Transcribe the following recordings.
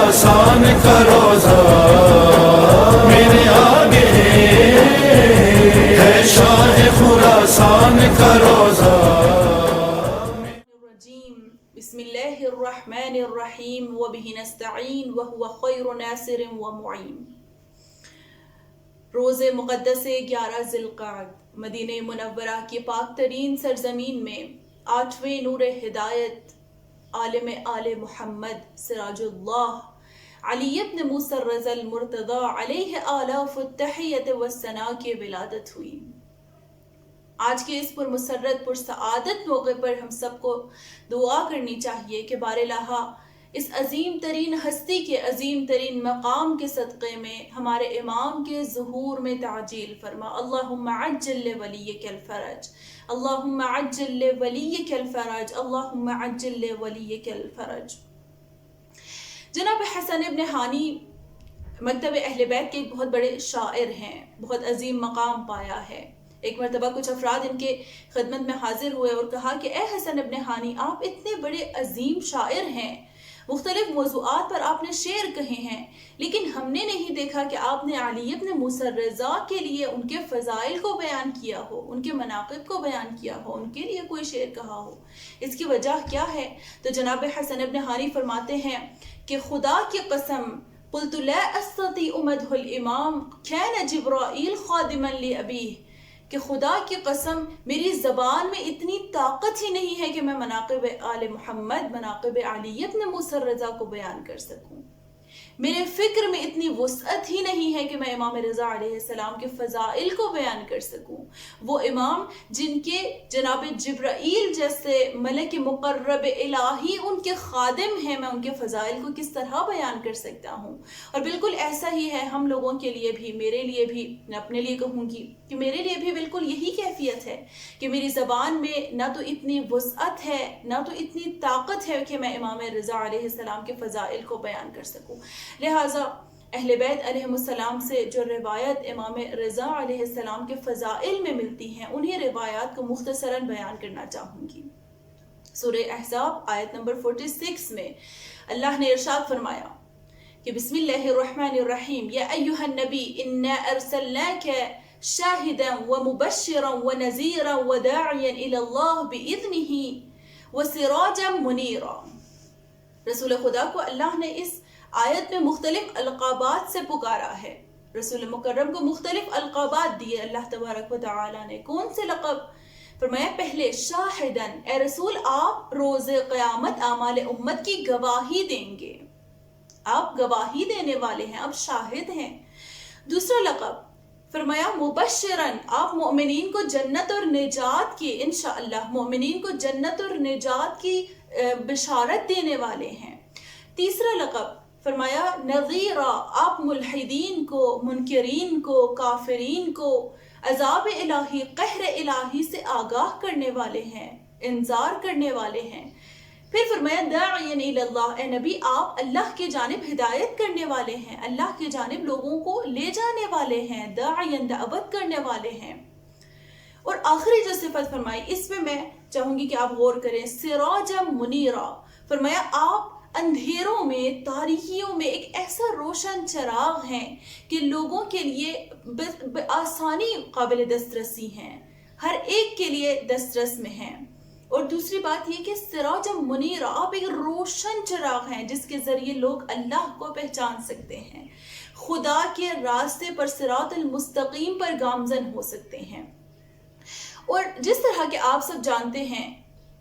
خراسان کا روزہ میرے آگے ہے شاہ خراسان کا روزہ. بسم اللہ الرحمن الرحیم وبہ نستعین وہو خیر ناصر ومعین. روز مقدس 11 ذی القعدہ مدینہ منورہ کی پاک ترین سرزمین میں 8ویں نور ہدایت عالم آل محمد سراج اللہ علی ابن موسیٰ الرضا المرتضی علیہ آلاف التحیت والثناء کی ولادت ہوئی. آج کے اس پرمسرت پرسعادت موقع پر ہم سب کو دعا کرنی چاہیے کہ بار الہ اس عظیم ترین ہستی کے عظیم ترین مقام کے صدقے میں ہمارے امام کے ظہور میں تعجیل فرما. اللہم عجل لولیک الفرج، اللہم عجل لولیک الفرج، اللہم عجل لولیک الفرج. جناب حسن ابن ہانی مکتب اہل بیت کے ایک بہت بڑے شاعر ہیں، بہت عظیم مقام پایا ہے. ایک مرتبہ کچھ افراد ان کے خدمت میں حاضر ہوئے اور کہا کہ اے حسن ابن ہانی، آپ اتنے بڑے عظیم شاعر ہیں، مختلف موضوعات پر آپ نے شعر کہے ہیں، لیکن ہم نے نہیں دیکھا کہ آپ نے علی ابن موسیٰ الرضا کے لیے ان کے فضائل کو بیان کیا ہو، ان کے مناقب کو بیان کیا ہو، ان کے لیے کوئی شعر کہا ہو. اس کی وجہ کیا ہے؟ تو جناب حسن ابن ہانی فرماتے ہیں کہ خدا کی قسم قلت لا استطيع مدح الامام كان جبرائیل خادما لابیہ، کہ خدا کی قسم میری زبان میں اتنی طاقت ہی نہیں ہے کہ میں مناقب آل محمد، مناقب علی ابن موسیٰ الرضا کو بیان کر سکوں. میرے فکر میں اتنی وسعت ہی نہیں ہے کہ میں امام رضا علیہ السلام کے فضائل کو بیان کر سکوں. وہ امام جن کے جناب جبرائیل جیسے ملک مقرب الہی ان کے خادم ہیں، میں ان کے فضائل کو کس طرح بیان کر سکتا ہوں؟ اور بالکل ایسا ہی ہے ہم لوگوں کے لیے بھی، میرے لیے بھی، میں اپنے لیے کہوں گی کہ میرے لیے بھی بالکل یہی کیفیت ہے کہ میری زبان میں نہ تو اتنی وسعت ہے، نہ تو اتنی طاقت ہے کہ میں امام رضا علیہ السلام کے فضائل کو بیان کر سکوں. لہٰذا اہل بیت علیہ السلام سے جو روایت امام رضا علیہ السلام کے فضائل میں ملتی ہیں، انہیں روایات کو مختصراً بیان کرنا چاہوں گی. سورہ احزاب آیت نمبر 46 میں اللہ نے ارشاد فرمایا کہ بسم اللہ الرحمن الرحیم یا ایہا النبی انا ارسلناک شاہدا ومبشرا ونذیرا وداعیا الی اللہ باذنہ وسراجا منیرا. رسول خدا کو اللہ نے اس آیت میں مختلف القابات سے پکارا ہے. رسول مکرم کو مختلف القابات دیے اللہ تبارک و تعالی نے. کون سے لقب؟ فرمایا پہلے شاہدن، اے رسول آپ روز قیامت اعمال امت کی گواہی دیں گے، آپ گواہی دینے والے ہیں، آپ شاہد ہیں. دوسرا لقب فرمایا مبشرن، آپ مومنین کو جنت اور نجات کی، انشاءاللہ مومنین کو جنت اور نجات کی بشارت دینے والے ہیں. تیسرا لقب فرمایا نذیرا، آپ ملحدین کو، منکرین کو، کافرین کو عذاب الہی، قہر الہی سے آگاہ کرنے والے ہیں، انذار کرنے والے ہیں. پھر فرمایا داعیا الی اللہ، اے نبی آپ اللہ کی جانب ہدایت کرنے والے ہیں، اللہ کی جانب لوگوں کو لے جانے والے ہیں، داعیا دعوت کرنے والے ہیں. اور آخری جو صفت فرمائی اس میں میں چاہوں گی کہ آپ غور کریں، سراجا منیرا، فرمایا آپ اندھیروں میں، تاریکیوں میں ایک ایسا روشن چراغ ہیں کہ لوگوں کے لیے آسانی قابل دسترسی ہیں، ہر ایک کے لیے دسترس میں ہیں. اور دوسری بات یہ کہ سراج منیرا، آپ ایک روشن چراغ ہیں جس کے ذریعے لوگ اللہ کو پہچان سکتے ہیں، خدا کے راستے پر صراط المستقیم پر گامزن ہو سکتے ہیں. اور جس طرح کہ آپ سب جانتے ہیں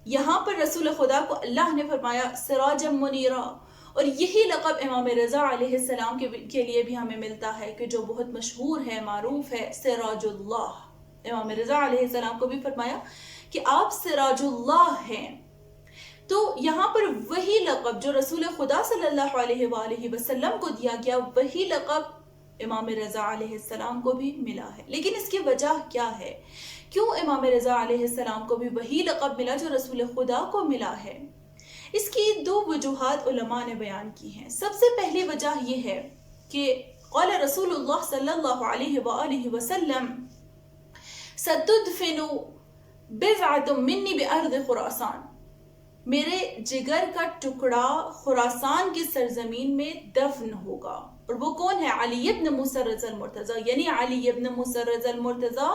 یہاں پر رسول خدا کو اللہ نے فرمایا سراج منیرا، اور یہی لقب امام رضا علیہ السلام کے لیے بھی ہمیں ملتا ہے کہ جو بہت مشہور ہے، معروف ہے، سراج اللہ. امام رضا علیہ السلام کو بھی فرمایا کہ آپ سراج اللہ ہیں. تو یہاں پر وہی لقب جو رسول خدا صلی اللہ علیہ وآلہ وسلم کو دیا گیا، وہی لقب امام رضا علیہ السلام کو بھی ملا ہے. لیکن اس کی وجہ کیا ہے؟ کیوں امام رضا علیہ السلام کو بھی وہی لقب ملا جو رسول خدا کو ملا ہے؟ اس کی دو وجوہات علماء نے بیان کی ہیں. سب سے پہلی وجہ یہ ہے کہ قال رسول اللہ صلی اللہ علیہ وآلہ وسلم ستدفن بضعة منی بأرض خراسان، میرے جگر کا ٹکڑا خراسان کی سرزمین میں دفن ہوگا. اور وہ کون ہے؟ علی ابن موسیٰ رضا المرتضیٰ، یعنی علی ابن موسیٰ رضا المرتضیٰ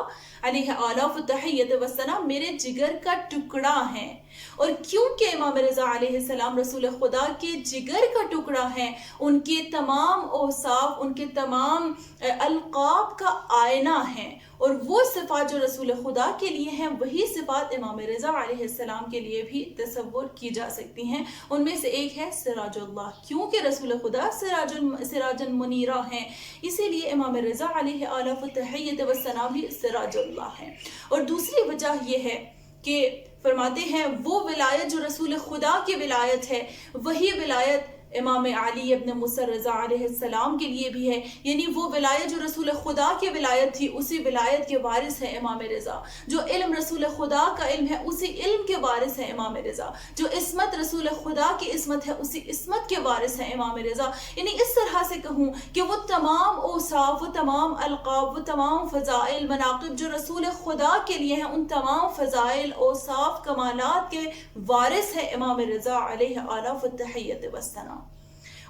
علیہ آلاف التحیت والسلام میرے جگر کا ٹکڑا ہیں. اور کیونکہ امام رضا علیہ السلام رسول خدا کے جگر کا ٹکڑا ہیں، ان کے تمام اوصاف، ان کے تمام القاب کا آئینہ ہیں، اور وہ صفات جو رسول خدا کے لیے ہیں وہی صفات امام رضا علیہ السلام کے لیے بھی تصور کی جا سکتی ہیں. ان میں سے ایک ہے سراج اللہ، کیونکہ رسول خدا سراج منیرہ ہیں، اسی لیے امام رضا علیہ آلاف التحیت والسلام بھی سراج اللہ ہیں. اور دوسری وجہ یہ ہے کہ فرماتے ہیں وہ ولایت جو رسول خدا کی ولایت ہے وہی ولایت امام علی ابن موسیٰ رضا علیہ السلام کے لیے بھی ہے. یعنی وہ ولایت جو رسول خدا کی ولایت تھی اسی ولایت کے وارث ہے امام رضا. جو علم رسول خدا کا علم ہے اسی علم کے وارث ہے امام رضا. جو عصمت رسول خدا کی عصمت ہے اسی عصمت کے وارث ہے امام رضا. یعنی اس طرح سے کہوں کہ وہ تمام اوصاف، وہ تمام القاب، وہ تمام فضائل، مناقب جو رسول خدا کے لیے ہیں، ان تمام فضائل، اوصاف، کمالات کے وارث ہے امام رضا علیہ آلاف التحیت والسلام.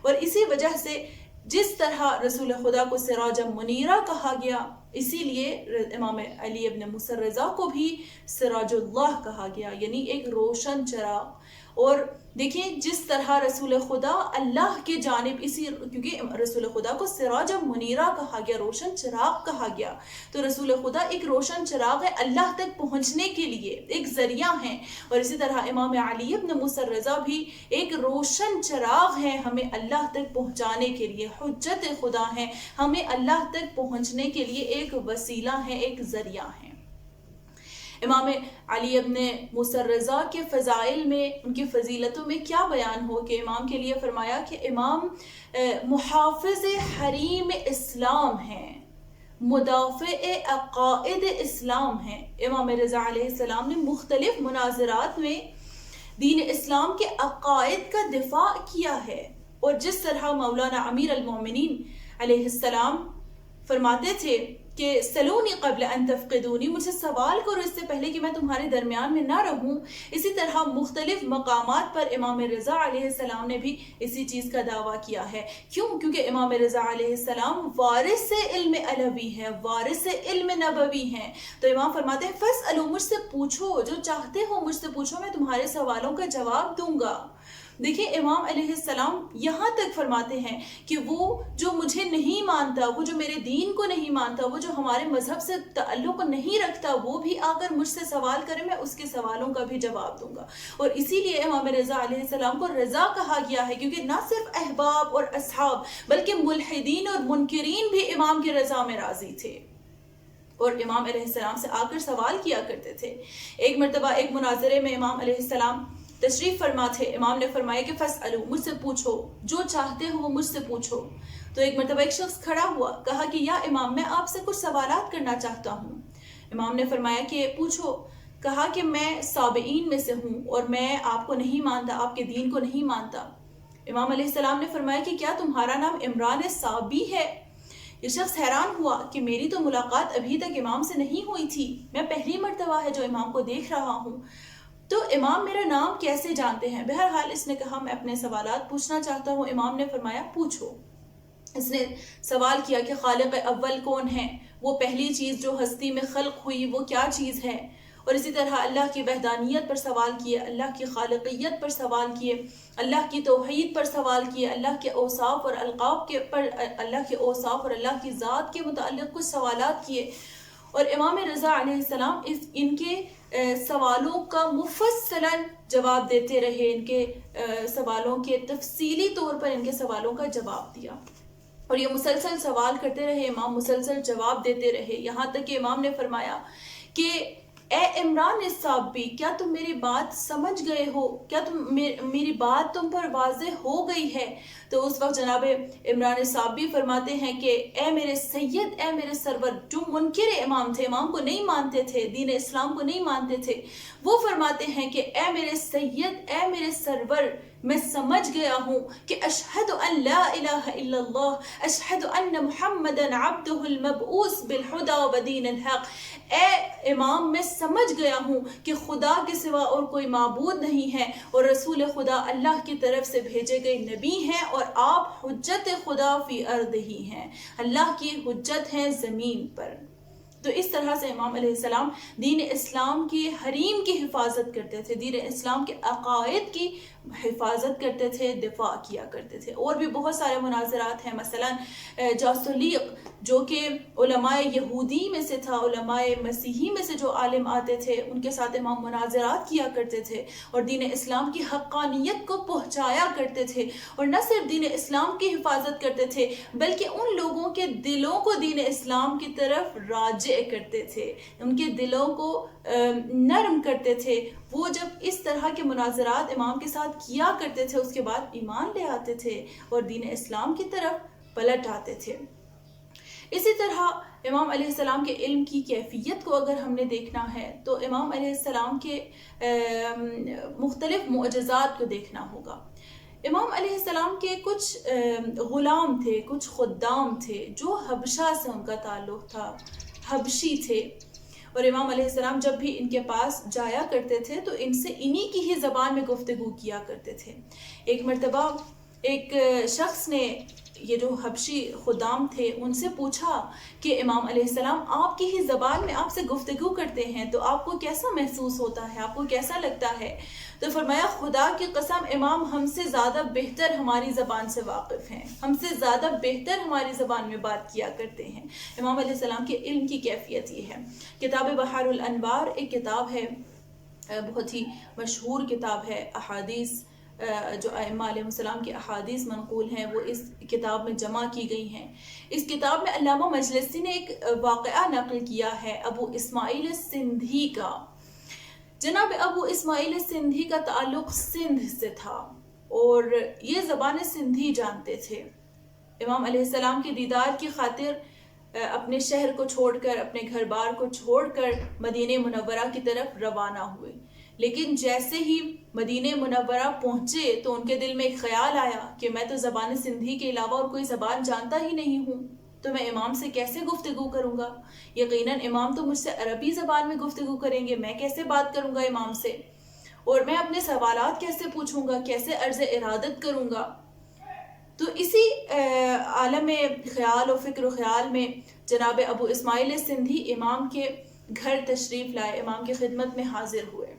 اور اسی وجہ سے جس طرح رسول خدا کو سراج منیرہ کہا گیا، اسی لیے امام علی ابن موسیٰ رضا کو بھی سراج اللہ کہا گیا، یعنی ایک روشن چراغ. اور دیکھیں جس طرح رسول خدا اللہ کے جانب، کیونکہ رسول خدا کو سراج منیرہ کہا گیا، روشن چراغ کہا گیا، تو رسول خدا ایک روشن چراغ ہے، اللہ تک پہنچنے کے لیے ایک ذریعہ ہیں. اور اسی طرح امام علی ابن موسیٰ رضا بھی ایک روشن چراغ ہے ہمیں اللہ تک پہنچانے کے لیے، حجت خدا ہیں، ہمیں اللہ تک پہنچنے کے لیے ایک وسیلہ ہے، ایک ذریعہ ہے. امام علی ابن موسیٰ رضا کے فضائل میں، ان کی فضیلتوں میں کیا بیان ہو کہ امام کے لیے فرمایا کہ امام محافظ حریم اسلام ہیں، مدافع عقائد اسلام ہیں. امام رضا علیہ السلام نے مختلف مناظرات میں دین اسلام کے عقائد کا دفاع کیا ہے. اور جس طرح مولانا امیر المومنین علیہ السلام فرماتے تھے کہ سلونی قبل ان تفقدونی، مجھ سے سوال کرو اس سے پہلے کہ میں تمہارے درمیان میں نہ رہوں. اسی طرح مختلف مقامات پر امام رضا علیہ السلام نے بھی اسی چیز کا دعویٰ کیا ہے. کیونکہ امام رضا علیہ السلام وارث علم علوی ہیں، وارث علم نبوی ہیں. تو امام فرماتے ہیں فاسألوا، مجھ سے پوچھو، جو چاہتے ہو مجھ سے پوچھو، میں تمہارے سوالوں کا جواب دوں گا. دیکھیں امام علیہ السلام یہاں تک فرماتے ہیں کہ وہ جو مجھے نہیں مانتا، وہ جو میرے دین کو نہیں مانتا، وہ جو ہمارے مذہب سے تعلق نہیں رکھتا، وہ بھی آ کر مجھ سے سوال کرے، میں اس کے سوالوں کا بھی جواب دوں گا. اور اسی لیے امام رضا علیہ السلام کو رضا کہا گیا ہے، کیونکہ نہ صرف احباب اور اصحاب بلکہ ملحدین اور منکرین بھی امام کی رضا میں راضی تھے اور امام علیہ السلام سے آ کر سوال کیا کرتے تھے. ایک مرتبہ ایک مناظرے میں امام علیہ السلام تشریف فرما تھے. امام نے فرمایا کہ فاسألوا، مجھ سے پوچھو، جو چاہتے ہو وہ مجھ سے پوچھو. تو ایک مرتبہ ایک شخص کھڑا ہوا، کہا کہ یا امام میں آپ سے کچھ سوالات کرنا چاہتا ہوں. امام نے فرمایا کہ پوچھو. کہا کہ میں سابعین میں سے ہوں اور میں آپ کو نہیں مانتا، آپ کے دین کو نہیں مانتا. امام علیہ السلام نے فرمایا کہ کیا تمہارا نام عمران سابی ہے؟ یہ شخص حیران ہوا کہ میری تو ملاقات ابھی تک امام سے نہیں ہوئی تھی، میں پہلی مرتبہ ہے جو امام کو دیکھ رہا ہوں، تو امام میرا نام کیسے جانتے ہیں؟ بہرحال اس نے کہا میں اپنے سوالات پوچھنا چاہتا ہوں. امام نے فرمایا پوچھو. اس نے سوال کیا کہ خالق اول کون ہے، وہ پہلی چیز جو ہستی میں خلق ہوئی وہ کیا چیز ہے. اور اسی طرح اللہ کی وحدانیت پر سوال کیے، اللہ کی خالقیت پر سوال کیے، اللہ کی توحید پر سوال کیے، اللہ کے اوصاف اور القاب کے پر، اللہ کے اوصاف اور اللہ کی ذات کے متعلق کچھ سوالات کیے. اور امام رضا علیہ السلام ان کے سوالوں کا مفصلاً جواب دیتے رہے، ان کے سوالوں کے تفصیلی طور پر ان کے سوالوں کا جواب دیا. اور یہ مسلسل سوال کرتے رہے، امام مسلسل جواب دیتے رہے، یہاں تک کہ امام نے فرمایا کہ اے عمران الصابی، کیا تم میری بات سمجھ گئے ہو؟ کیا میری بات تم پر واضح ہو گئی ہے؟ تو اس وقت جناب عمران الصابی فرماتے ہیں کہ اے میرے سید، اے میرے سرور، جو منکر امام تھے، امام کو نہیں مانتے تھے، دین اسلام کو نہیں مانتے تھے، وہ فرماتے ہیں کہ اے میرے سید، اے میرے سرور، میں سمجھ گیا ہوں کہ اشہد ان لا الہ الا اللہ اشہد ان محمدًا عبدہ المبعوث بالہدی ودین الحق. اے امام میں سمجھ گیا ہوں کہ خدا کے سوا اور کوئی معبود نہیں ہے اور رسول خدا اللہ کی طرف سے بھیجے گئے نبی ہیں اور آپ حجت خدا فی ارض ہی ہیں، اللہ کی حجت ہیں زمین پر. تو اس طرح سے امام علیہ السلام دین اسلام کی حریم کی حفاظت کرتے تھے، دین اسلام کے عقائد کی حفاظت کرتے تھے، دفاع کیا کرتے تھے. اور بھی بہت سارے مناظرات ہیں، مثلا جاسولیق جو کہ علماء یہودی میں سے تھا، علماء مسیحی میں سے جو عالم آتے تھے ان کے ساتھ امام مناظرات کیا کرتے تھے اور دین اسلام کی حقانیت کو پہنچایا کرتے تھے. اور نہ صرف دین اسلام کی حفاظت کرتے تھے بلکہ ان لوگوں کے دلوں کو دین اسلام کی طرف راجع کرتے تھے، ان کے دلوں کو نرم کرتے تھے. وہ جب اس طرح کے مناظرات امام کے ساتھ کیا کرتے تھے اس کے بعد ایمان لے آتے تھے اور دین اسلام کی طرف پلٹ آتے تھے. اسی طرح امام علیہ السلام کے علم کی کیفیت کو اگر ہم نے دیکھنا ہے تو امام علیہ السلام کے مختلف معجزات کو دیکھنا ہوگا. امام علیہ السلام کے کچھ غلام تھے، کچھ خدام تھے جو حبشہ سے ان کا تعلق تھا، حبشی تھے. اور امام علیہ السلام جب بھی ان کے پاس جایا کرتے تھے تو ان سے انہی کی ہی زبان میں گفتگو کیا کرتے تھے. ایک مرتبہ ایک شخص نے، یہ جو حبشی خدام تھے، ان سے پوچھا کہ امام علیہ السلام آپ کی ہی زبان میں آپ سے گفتگو کرتے ہیں تو آپ کو کیسا محسوس ہوتا ہے، آپ کو کیسا لگتا ہے؟ تو فرمایا خدا کی قسم امام ہم سے زیادہ بہتر ہماری زبان سے واقف ہیں، ہم سے زیادہ بہتر ہماری زبان میں بات کیا کرتے ہیں. امام علیہ السلام کے علم کی کیفیت یہ ہے. کتاب بحار الانوار ایک کتاب ہے، بہت ہی مشہور کتاب ہے، احادیث جو ائمہ علیہ السلام کی احادیث منقول ہیں وہ اس کتاب میں جمع کی گئی ہیں. اس کتاب میں علامہ مجلسی نے ایک واقعہ نقل کیا ہے ابو اسماعیل سندھی کا. جناب ابو اسماعیل سندھی کا تعلق سندھ سے تھا اور یہ زبان سندھی جانتے تھے. امام علیہ السلام کے دیدار کی خاطر اپنے شہر کو چھوڑ کر، اپنے گھر بار کو چھوڑ کر مدینہ منورہ کی طرف روانہ ہوئے. لیکن جیسے ہی مدینہ منورہ پہنچے تو ان کے دل میں ایک خیال آیا کہ میں تو زبان سندھی کے علاوہ اور کوئی زبان جانتا ہی نہیں ہوں، تو میں امام سے کیسے گفتگو کروں گا؟ یقیناً امام تو مجھ سے عربی زبان میں گفتگو کریں گے، میں کیسے بات کروں گا امام سے؟ اور میں اپنے سوالات کیسے پوچھوں گا، کیسے عرض ارادت کروں گا؟ تو اسی عالم خیال و فکر و خیال میں جناب ابو اسماعیل سندھی امام کے گھر تشریف لائے، امام کی خدمت میں حاضر ہوئے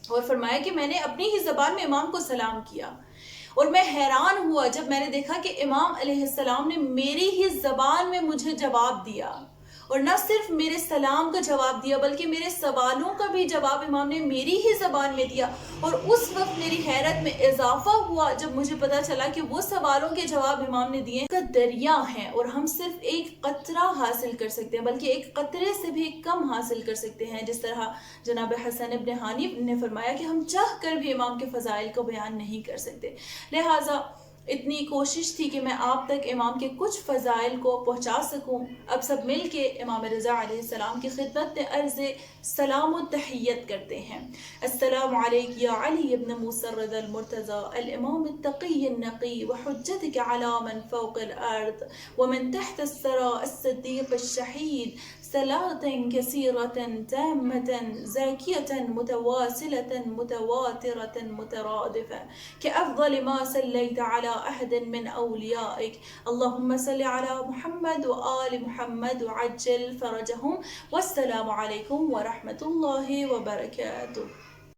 اور فرمایا کہ میں نے اپنی ہی زبان میں امام کو سلام کیا اور میں حیران ہوا جب میں نے دیکھا کہ امام علیہ السلام نے میری ہی زبان میں مجھے جواب دیا، اور نہ صرف میرے سلام کا جواب دیا بلکہ میرے سوالوں کا بھی جواب امام نے میری ہی زبان میں دیا. اور اس وقت میری حیرت میں اضافہ ہوا جب مجھے پتا چلا کہ وہ سوالوں کے جواب امام نے دیے کا دریا ہیں اور ہم صرف ایک قطرہ حاصل کر سکتے ہیں، بلکہ ایک قطرے سے بھی کم حاصل کر سکتے ہیں. جس طرح جناب حسن ابن حنیف نے فرمایا کہ ہم چاہ کر بھی امام کے فضائل کو بیان نہیں کر سکتے. لہٰذا اتنی کوشش تھی کہ میں آپ تک امام کے کچھ فضائل کو پہنچا سکوں. اب سب مل کے امام رضا علیہ السلام کی خدمت میں عرض سلام و تحیت کرتے ہیں. السلام علیک یا علی ابن موسیٰ الرضا المرتضی الامام التقی النقی وحجتك على من فوق الارض ومن تحت الثرى الصدیق الشہید صلاة كثيرة تامة زاكية متواصلة متواترة مترادفة كأفضل ما صليت على أحد من أوليائك اللهم صل على محمد وآل محمد وعجل فرجهم والسلام عليكم ورحمة الله وبركاته.